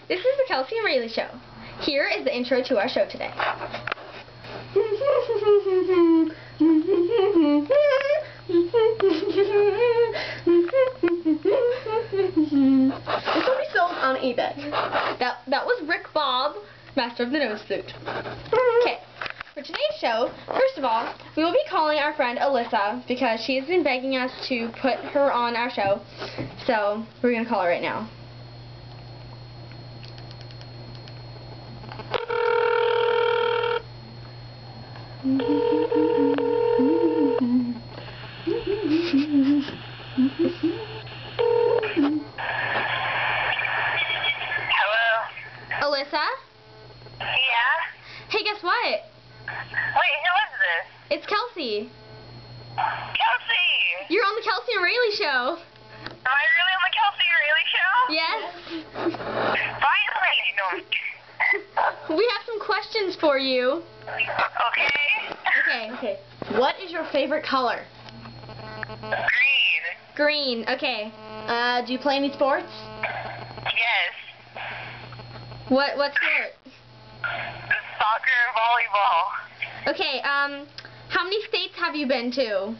This is the Kelsey and Rayleigh Show. Here is the intro to our show today. This will be sold on eBay. That was Rick Bob, master of the nose flute. Okay, for today's show, first of all, we will be calling our friend Alyssa because she has been begging us to put her on our show. So we're going to call her right now. Hello? Alyssa? Yeah? Hey, guess what? Wait, who is this? It's Kelsey. Kelsey! You're on the Kelsey and Rayleigh Show. Am I really on the Kelsey and Rayleigh Show? Yes. Finally! No. We have some questions for you. Okay. Okay. What is your favorite color? Green. Green. Okay. Do you play any sports? Yes. What sport? Soccer and volleyball. Okay. How many states have you been to?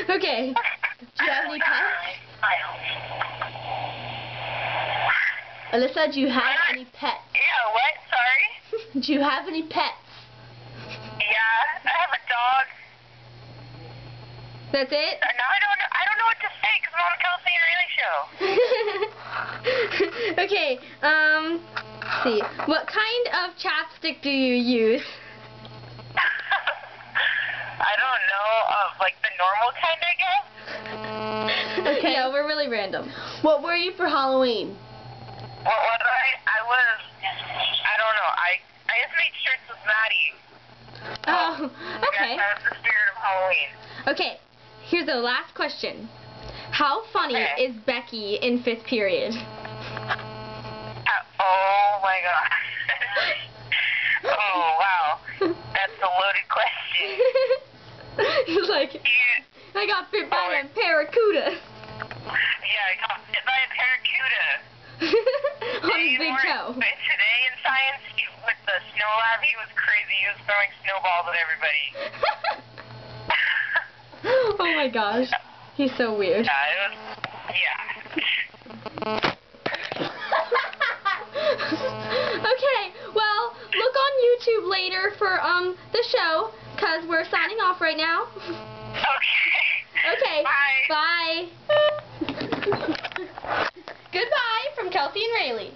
Okay. Do you have any pets? Alyssa, do you have any pets? Yeah, what? Sorry? Do you have any pets? Yeah, I have a dog. That's it? Now I don't know what to say because I'm on the Kelsey and Rayleigh Show. Okay. Let's see. What kind of chapstick do you use? I don't know, like the normal kind, I guess. Okay. Yeah, we're really random. What were you for Halloween? What was I was, I don't know, I just made shirts with Maddie. Oh, okay. That was the spirit of Halloween. Okay, here's the last question. How funny is Becky in 5th period? Oh my god. Oh wow. That's a loaded question. He's like, I got bit by a paracuda. Yeah, I got bit by a paracuda. On his big toe. But today in science, with the snow lab, he was crazy. He was throwing snowballs at everybody. Oh my gosh. He's so weird. Yeah, it was, yeah. Okay, well, look on YouTube later for the show, because we're signing off right now. Okay. Okay. Bye. Bye. Goodbye from Kelsey and Rayleigh.